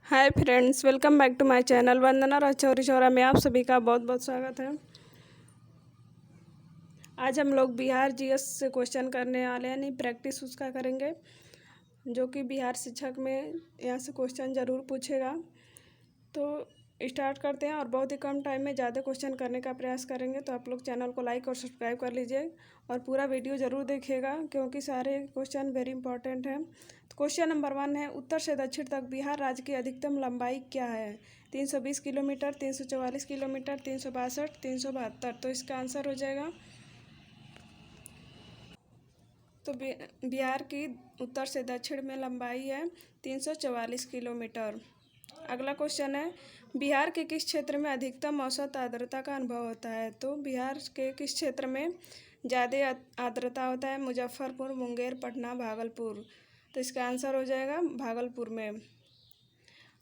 Hi friends, welcome back to my channel. Vandana Rajouri चौरा में आप सभी का बहुत बहुत स्वागत है। आज हम लोग बिहार जीएस से क्वेश्चन करने वाले हैं, नहीं प्रैक्टिस उसका करेंगे, जो कि बिहार शिक्षक में यहाँ से क्वेश्चन ज़रूर पूछेगा। तो स्टार्ट करते हैं और बहुत ही कम टाइम में ज़्यादा क्वेश्चन करने का प्रयास करेंगे। तो आप लोग चैनल को लाइक और सब्सक्राइब कर लीजिए और पूरा वीडियो ज़रूर देखिएगा, क्योंकि सारे क्वेश्चन वेरी इंपॉर्टेंट हैं। तो क्वेश्चन नंबर 1 है, उत्तर से दक्षिण तक बिहार राज्य की अधिकतम लंबाई क्या है? 320 किलोमीटर, 344 किलोमीटर, 362, 372। तो इसका आंसर हो जाएगा, तो बिहार की उत्तर से दक्षिण में लंबाई है 344 किलोमीटर। अगला क्वेश्चन है, बिहार के किस क्षेत्र में अधिकतम औसत आर्द्रता का अनुभव होता है? तो बिहार के किस क्षेत्र में ज़्यादा आर्द्रता होता है? मुजफ्फरपुर, मुंगेर, पटना, भागलपुर। तो इसका आंसर हो जाएगा भागलपुर में।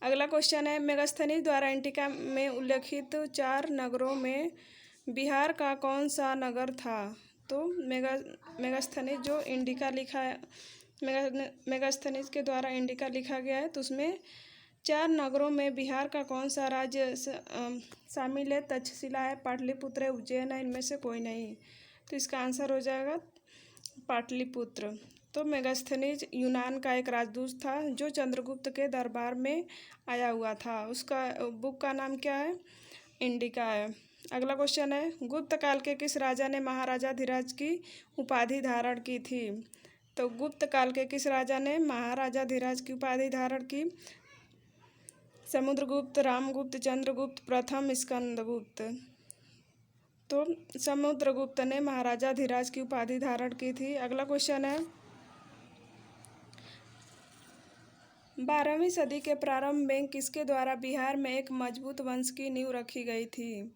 अगला क्वेश्चन है, मेगास्थनीज द्वारा इंडिका में उल्लेखित 4 नगरों में बिहार का कौन सा नगर था? तो मेगास्थनीज जो इंडिका लिखा है, मेगास्थनीज के द्वारा इंडिका लिखा गया है, तो उसमें 4 नगरों में बिहार का कौन सा राज्य शामिल है? तक्षशिला है, पाटलिपुत्र है, उज्जैन है, इनमें से कोई नहीं। तो इसका आंसर हो जाएगा पाटलिपुत्र। तो मेगास्थनीज यूनान का एक राजदूत था जो चंद्रगुप्त के दरबार में आया हुआ था। उसका बुक का नाम क्या है? इंडिका है। अगला क्वेश्चन है, गुप्त काल के किस राजा ने महाराजाधिराज की उपाधि धारण की थी? तो गुप्त काल के किस राजा ने महाराजाधिराज की उपाधि धारण की? समुद्रगुप्त, रामगुप्त, चंद्रगुप्त प्रथम, स्कंदगुप्त। तो समुद्रगुप्त ने महाराजाधिराज की उपाधि धारण की थी। अगला क्वेश्चन है, 12वीं सदी के प्रारंभ में किसके द्वारा बिहार में एक मजबूत वंश की नींव रखी गई थी?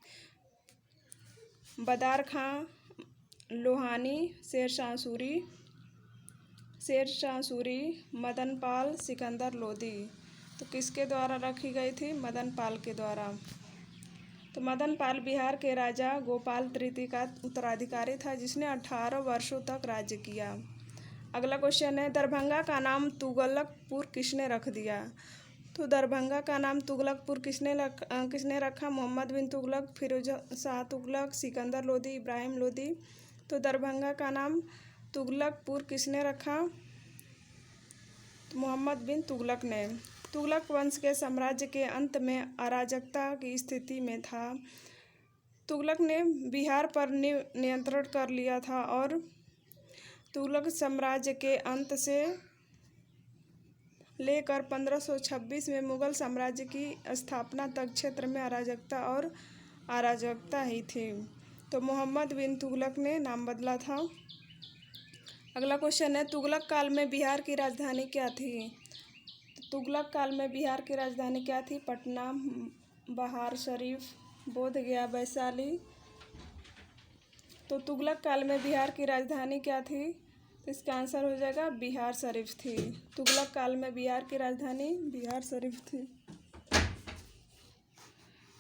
बदार खां, लोहानी, शेरशाह सूरी, मदन पाल, सिकंदर लोदी। तो किसके द्वारा रखी गई थी? मदन पाल के द्वारा। तो मदन पाल बिहार के राजा गोपाल तृतीय का उत्तराधिकारी था, जिसने 18 वर्षों तक राज्य किया। अगला क्वेश्चन है, दरभंगा का नाम तुगलकपुर किसने रख दिया? तो दरभंगा का नाम तुगलकपुर किसने रखा? मोहम्मद बिन तुगलक, फिरोज शाह तुगलक, सिकंदर लोदी, इब्राहिम लोदी। तो दरभंगा का नाम तुगलकपुर किसने रखा? तो मोहम्मद बिन तुगलक ने। तुगलक वंश के साम्राज्य के अंत में अराजकता की स्थिति में था। तुगलक ने बिहार पर नियंत्रण कर लिया था और तुगलक साम्राज्य के अंत से लेकर 1526 में मुगल साम्राज्य की स्थापना तक क्षेत्र में अराजकता ही थी। तो मोहम्मद बिन तुगलक ने नाम बदला था। अगला क्वेश्चन है, तुगलक काल में बिहार की राजधानी क्या थी? तुगलक काल में बिहार की राजधानी क्या थी? पटना, बहार शरीफ, बोधगया, वैशाली। तो तुगलक काल में बिहार की राजधानी क्या थी? तो इसका आंसर हो जाएगा बिहार शरीफ थी। तुगलक काल में बिहार की राजधानी बिहार शरीफ थी।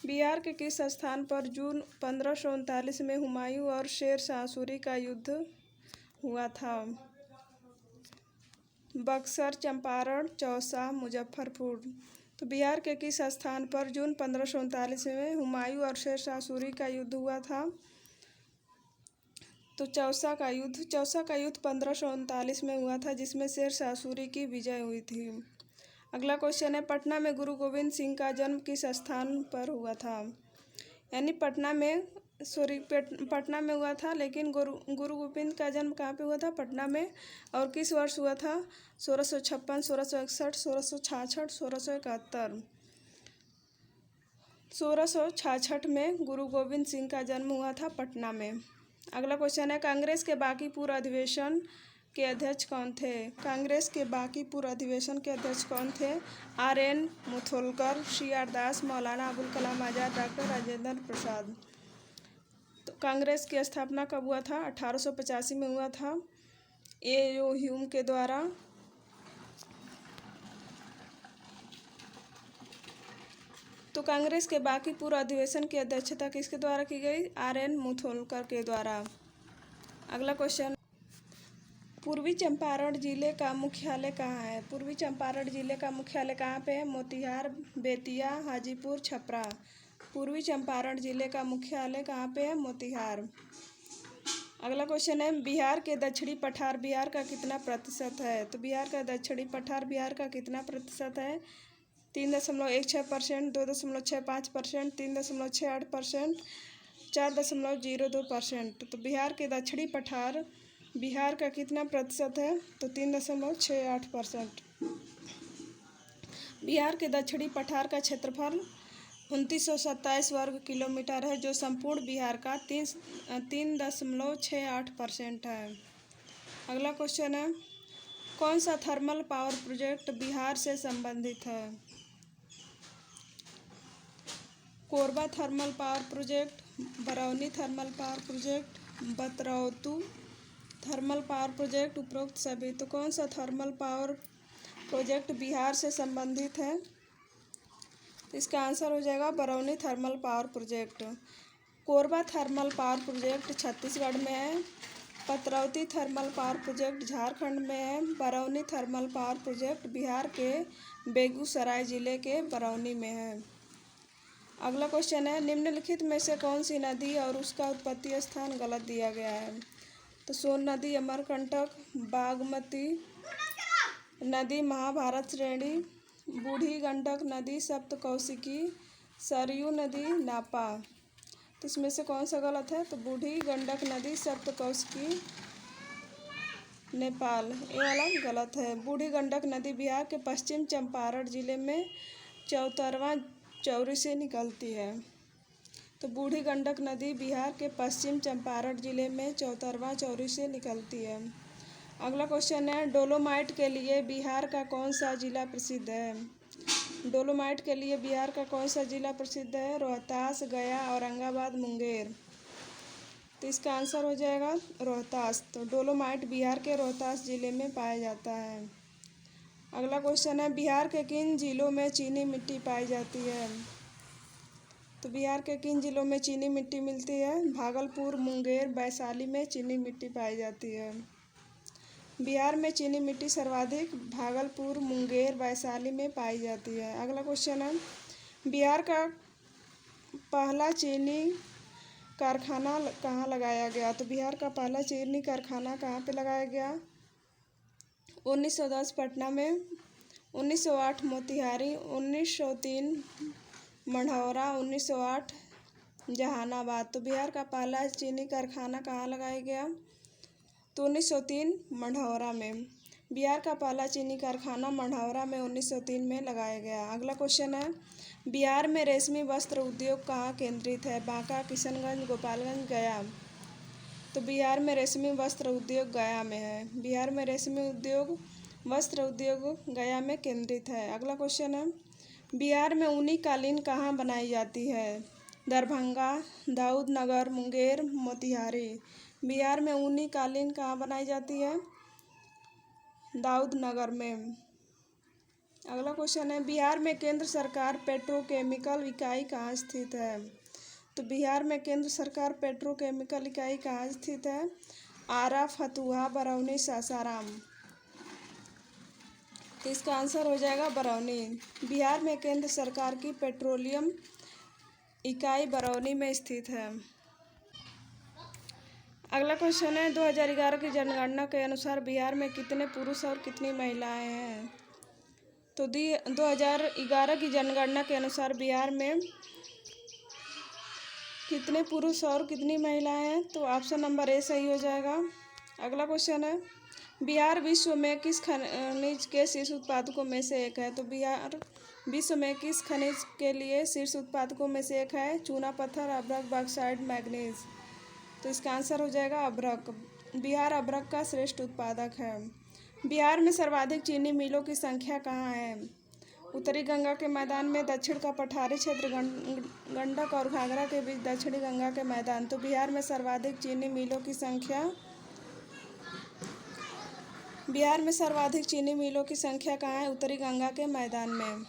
बिहार के किस स्थान पर जून 1539 में हुमायूं और शेरशाह सूरी का युद्ध हुआ था? बक्सर, चंपारण, चौसा, मुजफ्फरपुर। तो बिहार के किस स्थान पर जून 1539 में हुमायूं और शेरशाह सूरी का युद्ध हुआ था? तो चौसा का युद्ध 1539 में हुआ था, जिसमें शेरशाह सूरी की विजय हुई थी। अगला क्वेश्चन है, पटना में गुरु गोविंद सिंह का जन्म किस स्थान पर हुआ था? यानी पटना में हुआ था, लेकिन गुरु गोविंद का जन्म कहाँ पे हुआ था? पटना में। और किस वर्ष हुआ था? 1656, 1661, 1666, 1671। 1666 में गुरु गोविंद सिंह का जन्म हुआ था पटना में। अगला क्वेश्चन है, कांग्रेस के बाकी पूर्व अधिवेशन के अध्यक्ष कौन थे? कांग्रेस के बाकी पूर्व अधिवेशन के अध्यक्ष कौन थे? RN मुथोलकर, CR दास, मौलाना अबुल कलाम आज़ाद, डॉक्टर राजेंद्र प्रसाद। तो कांग्रेस की स्थापना कब हुआ था? 1885 में हुआ था AO ह्यूम के द्वारा। तो कांग्रेस के बाकी पूर्व अधिवेशन की अध्यक्षता किसके द्वारा की गई? RN मुथोलकर के द्वारा। अगला क्वेश्चन, पूर्वी चंपारण जिले का मुख्यालय कहाँ है? पूर्वी चंपारण जिले का मुख्यालय कहाँ पे है? मोतिहार, बेतिया, हाजीपुर, छपरा। पूर्वी चंपारण जिले का मुख्यालय कहाँ पे है? मोतिहार। अगला क्वेश्चन है, बिहार के दक्षिणी पठार बिहार का कितना प्रतिशत है? तो बिहार का दक्षिणी पठार बिहार का कितना प्रतिशत है? 3.16%, 2.65%, 3.68%, 4.02%। तो बिहार के दक्षिणी पठार बिहार का कितना प्रतिशत है? तो 3.68%। बिहार के दक्षिणी पठार का क्षेत्रफल 2927 वर्ग किलोमीटर है, जो संपूर्ण बिहार का 3.68% है। अगला क्वेश्चन है, कौन सा थर्मल पावर प्रोजेक्ट बिहार से संबंधित है? Korba thermal power project, Barauni thermal power project, बतरौतू थर्मल पावर प्रोजेक्ट, उपरोक्त सभी। तो कौन सा थर्मल पावर प्रोजेक्ट बिहार से संबंधित है? तो इसका आंसर हो जाएगा Barauni thermal power project. Korba thermal power project Chhattisgarh में है, पतरौती थर्मल पावर प्रोजेक्ट झारखंड में है, Barauni thermal power project Bihar के बेगूसराय जिले के बरौनी में है। अगला क्वेश्चन है, निम्नलिखित में से कौन सी नदी और उसका उत्पत्ति स्थान गलत दिया गया है? तो सोन नदी अमरकंटक, बागमती नदी महाभारत श्रेणी, बूढ़ी गंडक नदी सप्तकौशिकी, सरयू नदी नापा। तो इसमें से कौन सा गलत है? तो बूढ़ी गंडक नदी सप्तकौशिकी नेपाल, ये वाला गलत है। बूढ़ी गंडक नदी बिहार के पश्चिम चंपारण जिले में चौतरवा चौरी से निकलती है। तो बूढ़ी गंडक नदी बिहार के पश्चिम चंपारण जिले में चौतरवा चौरी से निकलती है। अगला क्वेश्चन है, डोलोमाइट के लिए बिहार का कौन सा जिला प्रसिद्ध है? डोलोमाइट के लिए बिहार का कौन सा जिला प्रसिद्ध है? रोहतास, गया, औरंगाबाद, मुंगेर। तो इसका आंसर हो जाएगा रोहतास। तो डोलोमाइट बिहार के रोहतास जिले में पाया जाता है। अगला क्वेश्चन है, बिहार के किन जिलों में चीनी मिट्टी पाई जाती है? तो बिहार के किन जिलों में चीनी मिट्टी मिलती है? भागलपुर, मुंगेर, वैशाली में चीनी मिट्टी पाई जाती है। बिहार में चीनी मिट्टी सर्वाधिक भागलपुर, मुंगेर, वैशाली में पाई जाती है। अगला क्वेश्चन है, बिहार का पहला चीनी कारखाना कहाँ लगाया गया? तो बिहार का पहला चीनी कारखाना कहाँ पे लगाया गया? 1910 पटना में, 1908 मोतिहारी, 1903 मढ़ौरा, 1908 जहानाबाद। तो बिहार का पहला चीनी कारखाना कहाँ लगाया गया? तो 1903 मढ़ौरा में। बिहार का पहला चीनी कारखाना मढ़ौरा में 1903 में लगाया गया। अगला क्वेश्चन है, बिहार में रेशमी वस्त्र उद्योग कहाँ केंद्रित है? बांका, किशनगंज, गोपालगंज, गया। तो बिहार में रेशमी वस्त्र उद्योग गया में है। बिहार में रेशमी उद्योग वस्त्र उद्योग गया में केंद्रित है। अगला क्वेश्चन है, बिहार में ऊनी कालीन कहाँ बनाई जाती है? दरभंगा, दाऊदनगर, मुंगेर, मोतिहारी। बिहार में ऊनी कालीन कहाँ बनाई जाती है? दाऊदनगर में। अगला क्वेश्चन है, बिहार में केंद्र सरकार पेट्रोकेमिकल इकाई कहाँ स्थित है? तो बिहार में केंद्र सरकार पेट्रोकेमिकल इकाई कहाँ स्थित है? आरा, फतुहा, बरौनी, सासाराम। तो इसका आंसर हो जाएगा बरौनी। बिहार में केंद्र सरकार की पेट्रोलियम इकाई बरौनी में स्थित है। अगला क्वेश्चन है, 2011 की जनगणना के अनुसार बिहार में कितने पुरुष और कितनी महिलाएं हैं? तो 2011 की जनगणना के अनुसार बिहार में कितने पुरुष और कितनी महिलाएं हैं? तो ऑप्शन नंबर ए सही हो जाएगा। अगला क्वेश्चन है, बिहार विश्व में किस खनिज के शीर्ष उत्पादकों में से एक है? तो बिहार विश्व में किस खनिज के लिए शीर्ष उत्पादकों में से एक है? चूना पत्थर, अभ्रक, बॉक्साइट, मैग्नीज। तो इसका आंसर हो जाएगा अभ्रक। बिहार अभ्रक का श्रेष्ठ उत्पादक है। बिहार में सर्वाधिक चीनी मिलों की संख्या कहाँ है? उत्तरी गंगा के मैदान में, दक्षिण का पठारी क्षेत्र, गंडक और घाघरा के बीच दक्षिणी गंगा के मैदान। तो बिहार में सर्वाधिक चीनी मिलों की संख्या कहाँ है? उत्तरी गंगा के मैदान में,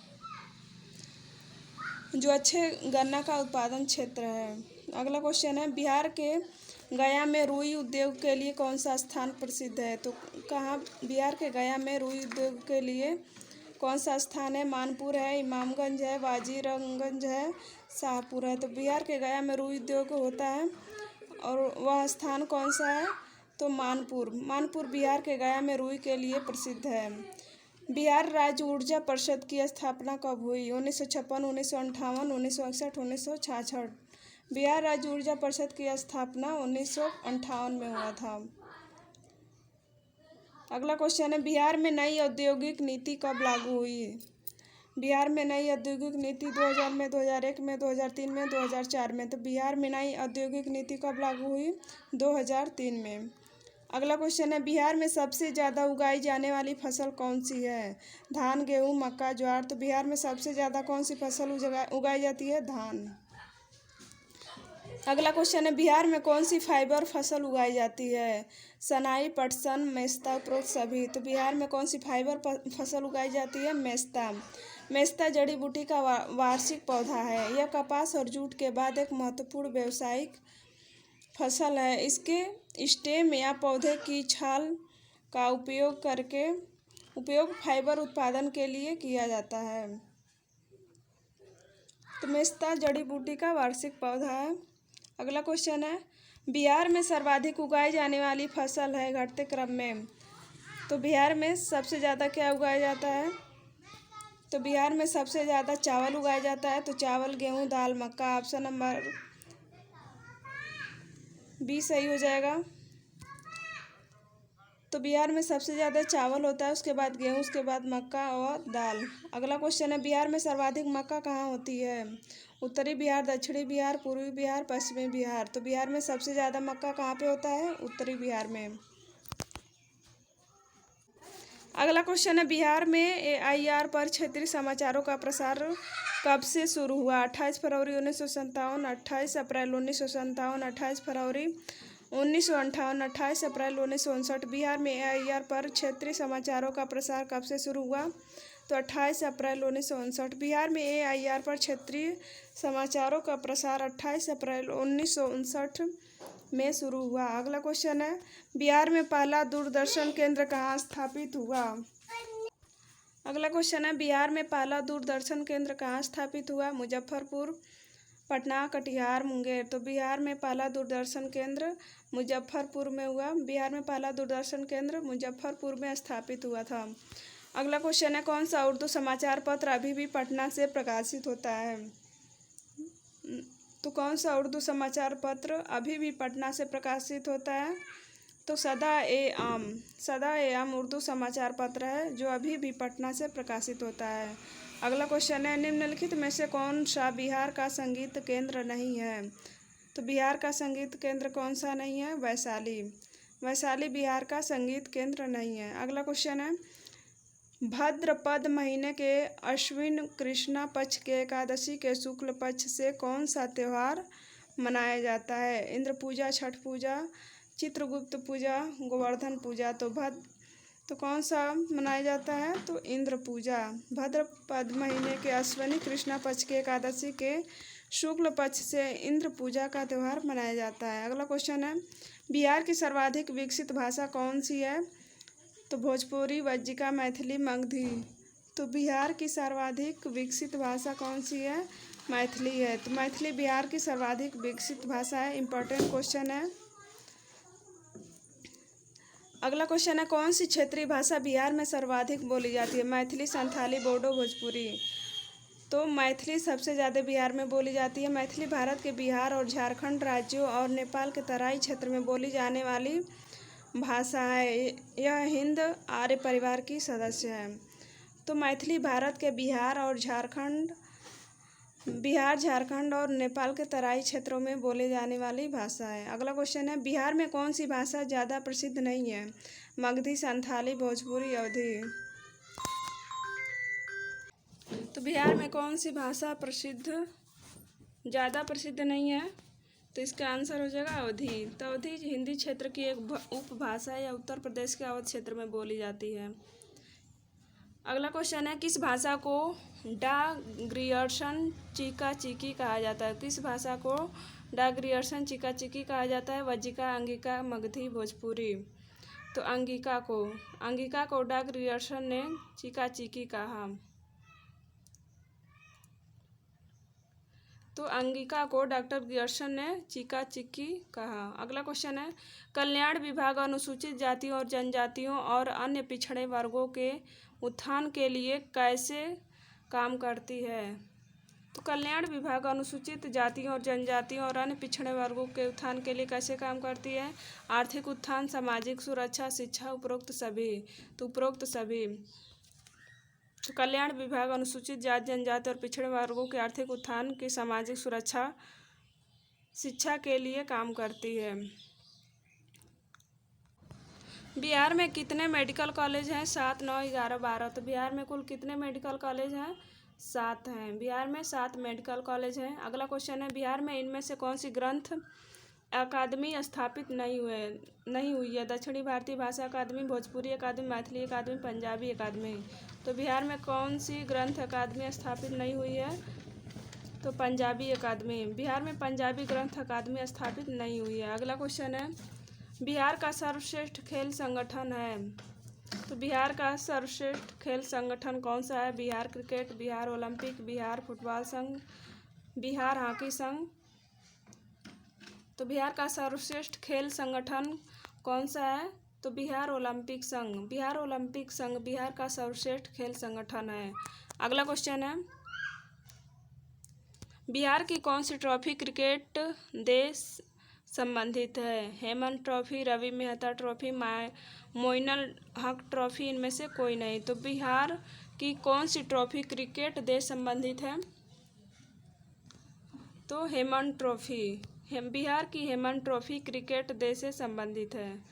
जो अच्छे गन्ना का उत्पादन क्षेत्र है। अगला क्वेश्चन है, बिहार के गया में रुई उद्योग के लिए कौन सा स्थान प्रसिद्ध है? तो कहाँ, बिहार के गया में रुई उद्योग के लिए कौन सा स्थान है? मानपुर है, इमामगंज है, वाजीरगंज है, शाहपुर है। तो बिहार के गया में रुई उद्योग होता है और वह स्थान कौन सा है? तो मानपुर। मानपुर बिहार के गया में रुई के लिए प्रसिद्ध है। बिहार राज्य ऊर्जा परिषद की स्थापना कब हुई? 1956, 1958, 1961, 1966। बिहार राज्य ऊर्जा परिषद की स्थापना 1958 में हुआ था। अगला क्वेश्चन है, बिहार में नई औद्योगिक नीति कब लागू हुई? बिहार में नई औद्योगिक नीति 2000 में, 2001 में, 2003 में, 2004 में। तो बिहार में नई औद्योगिक नीति कब लागू हुई? 2003 में। अगला क्वेश्चन है, बिहार में सबसे ज़्यादा उगाई जाने वाली फसल कौन सी है? धान, गेहूँ, मक्का, ज्वार। तो बिहार में सबसे ज़्यादा कौन सी फसल उगाई जाती है? धान। अगला क्वेश्चन है, बिहार में कौन सी फाइबर फसल उगाई जाती है? सनाई, पटसन, मेस्ता, उपरोक्त सभी। तो बिहार में कौन सी फाइबर फसल उगाई जाती है? मेस्ता। मेस्ता जड़ी बूटी का वार्षिक पौधा है। यह कपास और जूट के बाद एक महत्वपूर्ण व्यावसायिक फसल है। इसके स्टेम या पौधे की छाल का उपयोग फाइबर उत्पादन के लिए किया जाता है। तो मेस्ता जड़ी बूटी का वार्षिक पौधा है। अगला क्वेश्चन है, बिहार में सर्वाधिक उगाई जाने वाली फसल है घटते क्रम में। तो बिहार में सबसे ज़्यादा क्या उगाया जाता है? तो बिहार में सबसे ज़्यादा चावल उगाया जाता है। तो चावल, गेहूँ, दाल, मक्का। ऑप्शन नंबर बी सही हो जाएगा। तो बिहार में सबसे ज़्यादा चावल होता है, उसके बाद गेहूँ, उसके बाद मक्का और दाल। अगला क्वेश्चन है, बिहार में सर्वाधिक मक्का कहाँ होती है? उत्तरी बिहार, दक्षिणी बिहार, पूर्वी बिहार, पश्चिमी बिहार। तो बिहार में सबसे ज़्यादा मक्का कहाँ पे होता है? उत्तरी बिहार में। अगला क्वेश्चन है, बिहार में AIR पर क्षेत्रीय समाचारों का प्रसार कब से शुरू हुआ? 28 फरवरी 1957, 28 अप्रैल 1957, 28 फरवरी 1958, 28 अप्रैल 1959। बिहार में AIR पर क्षेत्रीय समाचारों का प्रसार कब से शुरू हुआ? तो 28 अप्रैल 1959। बिहार में AIR पर क्षेत्रीय समाचारों का प्रसार 28 अप्रैल 1959 में शुरू हुआ। अगला क्वेश्चन है, बिहार में पहला दूरदर्शन केंद्र कहाँ स्थापित हुआ? अगला क्वेश्चन है, बिहार में पहला दूरदर्शन केंद्र कहाँ स्थापित हुआ? मुजफ्फरपुर, पटना, कटिहार, मुंगेर। तो बिहार में पहला दूरदर्शन केंद्र मुजफ्फरपुर में हुआ। बिहार में पहला दूरदर्शन केंद्र मुजफ्फरपुर में स्थापित हुआ था। अगला क्वेश्चन है, कौन सा उर्दू समाचार पत्र अभी भी पटना से प्रकाशित होता है? तो कौन सा उर्दू समाचार पत्र अभी भी पटना से प्रकाशित होता है? तो सदा-ए-आम उर्दू समाचार पत्र है जो अभी भी पटना से प्रकाशित होता है। अगला क्वेश्चन है, निम्नलिखित में से कौन सा बिहार का संगीत केंद्र नहीं है? तो बिहार का संगीत केंद्र कौन सा नहीं है? वैशाली। वैशाली बिहार का संगीत केंद्र नहीं है। अगला क्वेश्चन है, भाद्रपद महीने के अश्विन कृष्णा पक्ष के एकादशी के शुक्ल पक्ष से कौन सा त्यौहार मनाया जाता है? इंद्र पूजा, छठ पूजा, चित्रगुप्त पूजा, गोवर्धन पूजा। तो कौन सा मनाया जाता है? तो इंद्र पूजा। भाद्रपद महीने के अश्विनी कृष्णा पक्ष के एकादशी के शुक्ल पक्ष से इंद्र पूजा का त्यौहार मनाया जाता है। अगला क्वेश्चन है, बिहार की सर्वाधिक विकसित भाषा कौन सी है? तो भोजपुरी, वज्जिका, मैथिली, मगधी। तो बिहार की सर्वाधिक विकसित भाषा कौन सी है? मैथिली है। तो मैथिली बिहार की सर्वाधिक विकसित भाषा है। इम्पोर्टेंट क्वेश्चन है। अगला क्वेश्चन है, कौन सी क्षेत्रीय भाषा बिहार में सर्वाधिक बोली जाती है? मैथिली, संथाली, बोडो, भोजपुरी। तो मैथिली सबसे ज़्यादा बिहार में बोली जाती है। मैथिली भारत के बिहार और झारखंड राज्यों और नेपाल के तराई क्षेत्र में बोली जाने वाली भाषा है। यह हिंद आर्य परिवार की सदस्य है। तो मैथिली भारत के बिहार, झारखंड और नेपाल के तराई क्षेत्रों में बोले जाने वाली भाषा है। अगला क्वेश्चन है, बिहार में कौन सी भाषा ज़्यादा प्रसिद्ध नहीं है? मगधी, संथाली, भोजपुरी, अवधी। तो बिहार में कौन सी भाषा ज़्यादा प्रसिद्ध नहीं है? तो इसका आंसर हो जाएगा अवधी। तो अवधी हिंदी क्षेत्र की एक उपभाषा या उत्तर प्रदेश के अवध क्षेत्र में बोली जाती है। अगला क्वेश्चन है, किस भाषा को डा ग्रियर्सन चीका चीकी कहा जाता है? किस भाषा को डा ग्रियर्सन चिका चिकी कहा जाता है? वज्जिका, अंगिका, मगधी, भोजपुरी। तो अंगिका को डा ग्रियर्सन ने चिका चिकी कहा। तो अंगिका को डॉक्टर ग्रियर्सन ने चिका चिकी कहा। अगला क्वेश्चन है, कल्याण विभाग अनुसूचित जातियों और जनजातियों और अन्य पिछड़े वर्गों के उत्थान के लिए कैसे काम करती है? तो कल्याण विभाग अनुसूचित जातियों और जनजातियों और अन्य पिछड़े वर्गों के उत्थान के लिए कैसे काम करती है? आर्थिक उत्थान, सामाजिक सुरक्षा, शिक्षा, उपरोक्त सभी। तो उपरोक्त सभी। तो कल्याण विभाग अनुसूचित जाति, जनजाति और पिछड़े वर्गों के आर्थिक उत्थान की, सामाजिक सुरक्षा, शिक्षा के लिए काम करती है। बिहार में कितने मेडिकल कॉलेज हैं? 7, 9, 11, 12। तो बिहार में कुल कितने मेडिकल कॉलेज हैं? 7 हैं। बिहार में 7 मेडिकल कॉलेज हैं। अगला क्वेश्चन है, बिहार में इनमें से कौन सी ग्रंथ अकादमी स्थापित नहीं हुई है? दक्षिणी भारतीय भाषा अकादमी, भोजपुरी अकादमी, मैथिली अकादमी, पंजाबी अकादमी। तो बिहार में कौन सी ग्रंथ अकादमी स्थापित नहीं हुई है? तो पंजाबी अकादमी। बिहार में पंजाबी ग्रंथ अकादमी स्थापित नहीं हुई है। अगला क्वेश्चन है, बिहार का सर्वश्रेष्ठ खेल संगठन है? तो बिहार का सर्वश्रेष्ठ खेल संगठन कौन सा है? Bihar cricket, Bihar Olympic, Bihar football संघ, बिहार हॉकी संघ। तो बिहार का सर्वश्रेष्ठ खेल संगठन कौन सा है? तो बिहार ओलंपिक संघ। बिहार ओलंपिक संघ बिहार का सर्वश्रेष्ठ खेल संगठन है। अगला क्वेश्चन है, बिहार की कौन सी ट्रॉफी क्रिकेट देश संबंधित है? हेमन trophy, Ravi Mehta trophy, Moinul Haq trophy, इनमें से कोई नहीं। तो बिहार की कौन सी ट्रॉफी क्रिकेट देश संबंधित है? तो हेमन ट्रॉफी। बिहार की हेमन ट्रॉफी क्रिकेट देश से संबंधित है।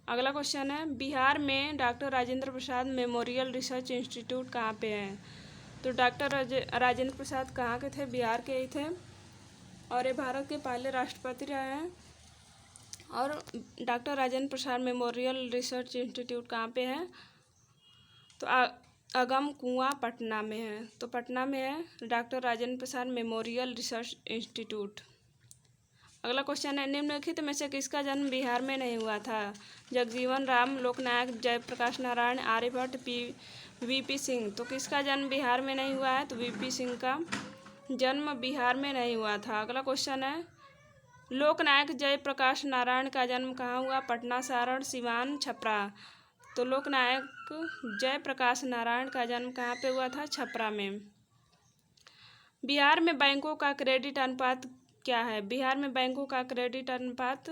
अगला क्वेश्चन है, बिहार में doctor Rajendra Prasad memorial research institute कहाँ पे है? तो डॉक्टर राजेंद्र प्रसाद कहाँ के थे? बिहार के ही थे और ये भारत के पहले राष्ट्रपति रहे हैं। और doctor Rajendra Prasad memorial research institute कहाँ पे है? तो अगम कुआं पटना में है। तो पटना में है doctor Rajendra Prasad memorial research institute. अगला क्वेश्चन है, निम्नलिखित में से किसका जन्म बिहार में नहीं हुआ था? जगजीवन राम, लोकनायक जयप्रकाश नारायण, आर्यभट्ट, वीपी सिंह। तो किसका जन्म बिहार में नहीं हुआ है? तो वीपी सिंह का जन्म बिहार में नहीं हुआ था। अगला क्वेश्चन है, लोकनायक जयप्रकाश नारायण का जन्म कहाँ हुआ? पटना, सारण, सिवान, छपरा। तो लोकनायक जयप्रकाश नारायण का जन्म कहाँ पे हुआ था? छपरा में। बिहार में बैंकों का क्रेडिट अनुपात क्या है? बिहार में बैंकों का क्रेडिट अनुपात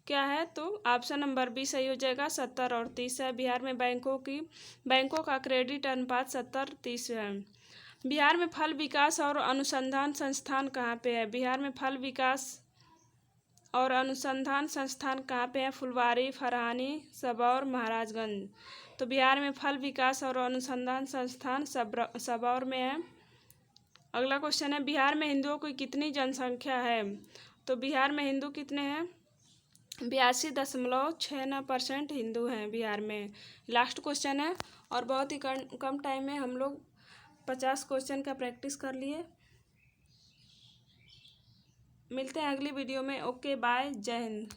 क्या है? तो ऑप्शन नंबर बी सही हो जाएगा, 70 और 30 है। बिहार में बैंकों का क्रेडिट अनुपात 70-30 है। बिहार में फल विकास और अनुसंधान संस्थान कहाँ पे है? बिहार में फल विकास और अनुसंधान संस्थान कहाँ पे है? फुलवारी, फरहानी, सबौर, महाराजगंज। तो बिहार में फल विकास और अनुसंधान संस्थान सबौर में है। अगला क्वेश्चन है, बिहार में हिंदुओं की कितनी जनसंख्या है? तो बिहार में हिंदू कितने हैं? 82.69% हिंदू हैं बिहार में। लास्ट क्वेश्चन है और बहुत ही कम टाइम में हम लोग 50 क्वेश्चन का प्रैक्टिस कर लिए। मिलते हैं अगली वीडियो में। ओके बाय, जय हिंद।